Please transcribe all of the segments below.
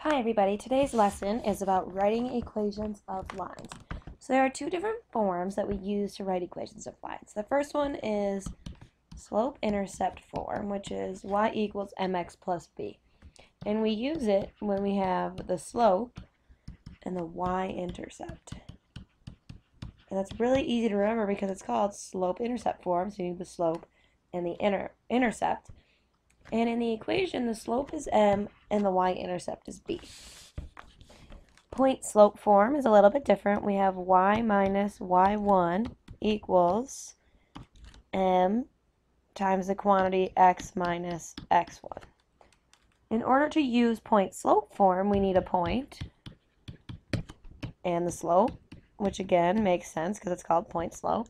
Hi everybody, today's lesson is about writing equations of lines. So there are two different forms that we use to write equations of lines. The first one is slope-intercept form, which is y equals mx plus b. And we use it when we have the slope and the y-intercept. And that's really easy to remember because it's called slope-intercept form, so you need the slope and the intercept. And in the equation, the slope is m and the y-intercept is b. Point-slope form is a little bit different. We have y minus y1 equals m times the quantity x minus x1. In order to use point-slope form, we need a point and the slope, which again makes sense because it's called point-slope.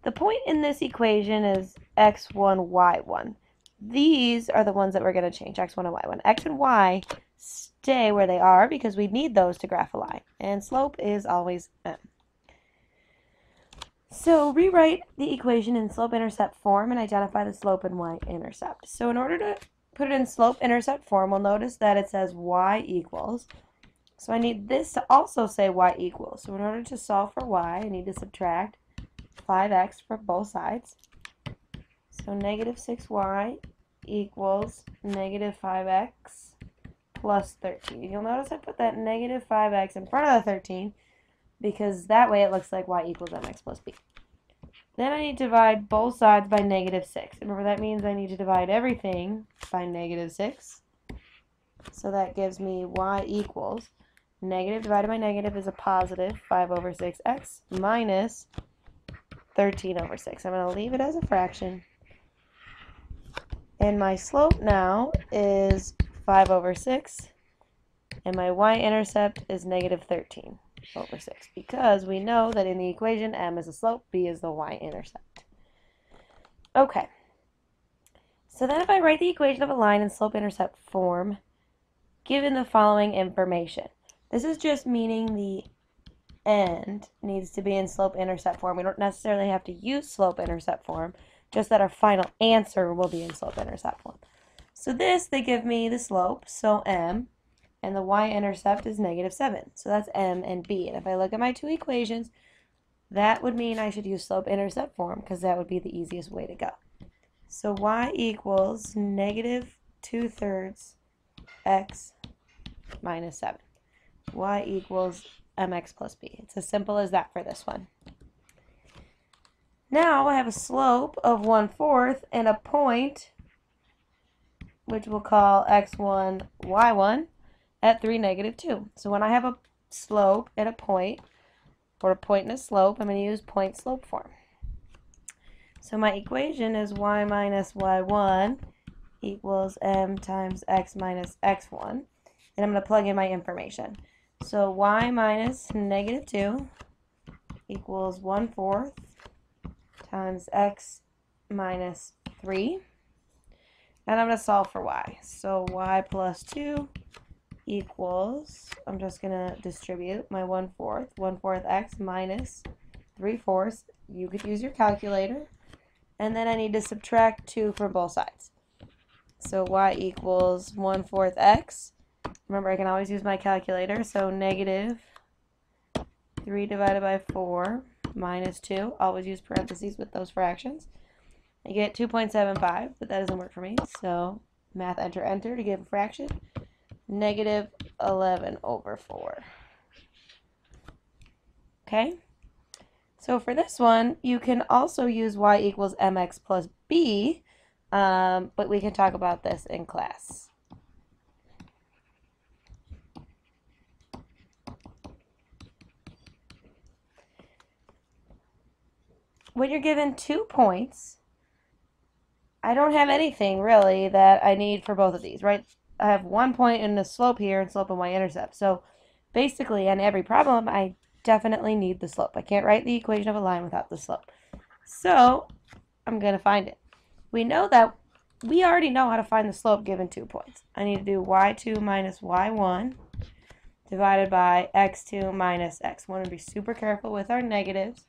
The point in this equation is x1, y1. These are the ones that we're going to change, x1 and y1. X and y stay where they are because we need those to graph a line. And slope is always m. So rewrite the equation in slope-intercept form and identify the slope and y-intercept. So in order to put it in slope-intercept form, we'll notice that it says y equals. So I need this to also say y equals. So in order to solve for y, I need to subtract 5x from both sides. So negative 6y equals negative 5x plus 13. You'll notice I put that negative 5x in front of the 13 because that way it looks like y equals mx plus b. Then I need to divide both sides by negative 6. Remember, that means I need to divide everything by negative 6. So that gives me y equals negative divided by negative is a positive 5 over 6x minus 13 over 6. I'm going to leave it as a fraction. And my slope now is 5 over 6. And my y-intercept is negative 13 over 6. Because we know that in the equation, m is the slope, b is the y-intercept. Okay. So then if I write the equation of a line in slope-intercept form, given the following information. This is just meaning the end needs to be in slope-intercept form. We don't necessarily have to use slope-intercept form, just that our final answer will be in slope-intercept form. So this, they give me the slope, so m, and the y-intercept is negative 7. So that's m and b. And if I look at my two equations, that would mean I should use slope-intercept form because that would be the easiest way to go. So y equals negative 2/3 x minus 7. Y equals mx plus b. It's as simple as that for this one. Now I have a slope of 1/4 and a point, which we'll call x1, y1, at 3, negative 2. So when I have a slope and a point, or a point and a slope, I'm going to use point-slope form. So my equation is y minus y1 equals m times x minus x1. And I'm going to plug in my information. So y minus negative 2 equals 1/4 times x minus 3. And I'm going to solve for y. So y plus 2 equals, I'm just going to distribute my 1/4. 1/4 x minus 3/4. You could use your calculator. And then I need to subtract 2 from both sides. So y equals 1/4 x. Remember, I can always use my calculator. So negative 3 divided by 4 minus 2. Always use parentheses with those fractions. I get 2.75, but that doesn't work for me. So math enter to give a fraction. Negative 11 over 4. Okay? So for this one, you can also use y equals mx plus b, but we can talk about this in class. When you're given 2 points, I don't have anything really that I need for both of these, right? I have 1 point in the slope here and slope and y-intercept. So basically, on every problem, I definitely need the slope. I can't write the equation of a line without the slope. So I'm going to find it. We know that we already know how to find the slope given 2 points. I need to do y2 minus y1 divided by x2 minus x1. And be super careful with our negatives.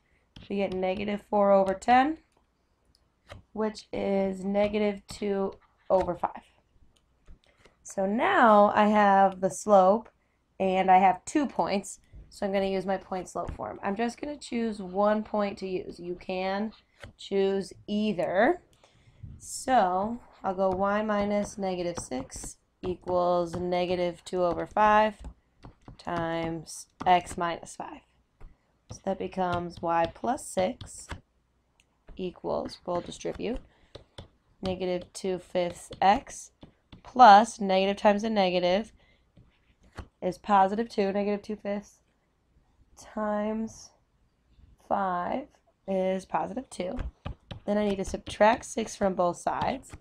We get negative 4 over 10, which is negative 2 over 5. So now I have the slope and I have 2 points. So I'm going to use my point slope form. I'm just going to choose 1 point to use. You can choose either. So I'll go y minus negative 6 equals negative 2 over 5 times x minus 5. So that becomes y plus 6 equals, we'll distribute, negative 2/5 x plus negative times a negative is positive 2, negative 2/5 times 5 is positive 2. Then I need to subtract 6 from both sides.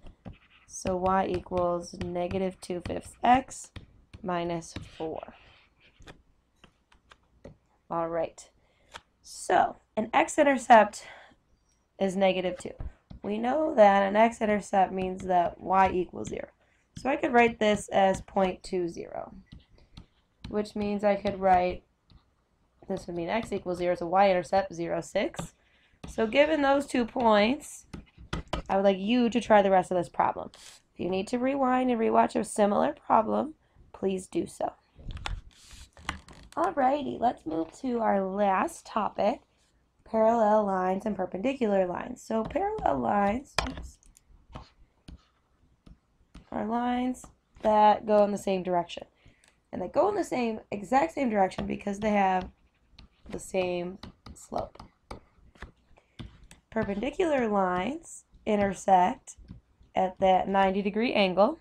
So y equals negative 2/5 x minus 4. All right. So an x-intercept is negative 2. We know that an x-intercept means that y equals 0. So I could write this as 0.20, which means I could write, this would mean x equals 0, so y-intercept 0, 6. So given those 2 points, I would like you to try the rest of this problem. If you need to rewind and rewatch a similar problem, please do so. Alrighty, let's move to our last topic, parallel lines and perpendicular lines. So parallel lines are lines that go in the same direction. And they go in the exact same direction because they have the same slope. Perpendicular lines intersect at that 90-degree angle.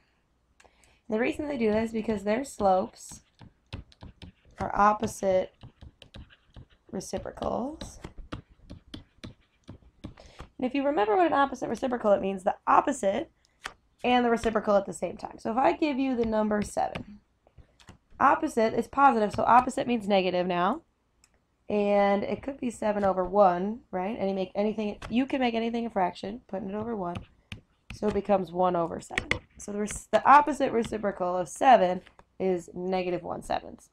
The reason they do that is because their slopes are opposite reciprocals. And if you remember what an opposite reciprocal, it means the opposite and the reciprocal at the same time. So if I give you the number 7, opposite is positive, so opposite means negative now. And it could be 7 over 1, right? You can make anything a fraction, putting it over 1. So it becomes 1 over 7. So the opposite reciprocal of 7 is negative 1/7.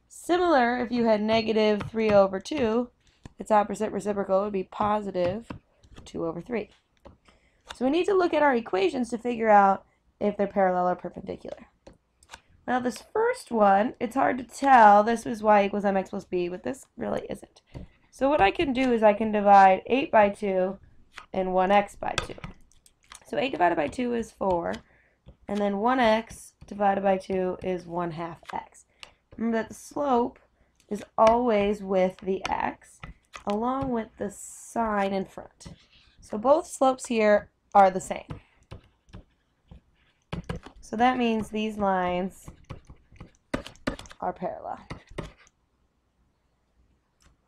Similar, if you had negative 3 over 2, its opposite reciprocal would be positive 2 over 3. So we need to look at our equations to figure out if they're parallel or perpendicular. Now this first one, it's hard to tell. This is y equals mx plus b, but this really isn't. So what I can do is I can divide 8 by 2 and 1x by 2. So 8 divided by 2 is 4, and then 1x divided by 2 is 1/2 x. Remember that the slope is always with the x, along with the sign in front. So both slopes here are the same. So that means these lines are parallel.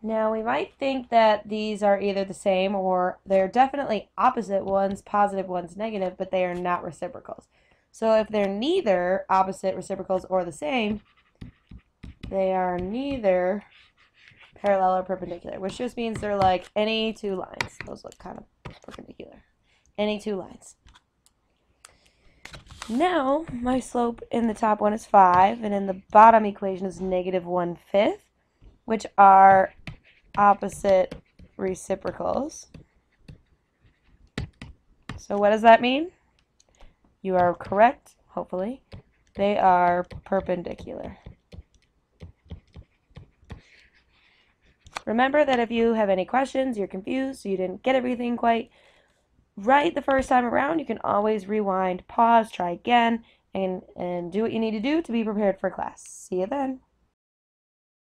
Now we might think that these are either the same or they're definitely opposite, one's positive, one's negative, but they are not reciprocals. So if they're neither opposite reciprocals or the same, they are neither parallel or perpendicular, which just means they're like any 2 lines. Those look kind of perpendicular. Any 2 lines. Now, my slope in the top one is 5, and in the bottom equation is negative 1/5, which are opposite reciprocals. So what does that mean? You are correct, hopefully. They are perpendicular. Remember that if you have any questions, you're confused, you didn't get everything quite right the first time around, you can always rewind, pause, try again, and do what you need to do to be prepared for class. See you then.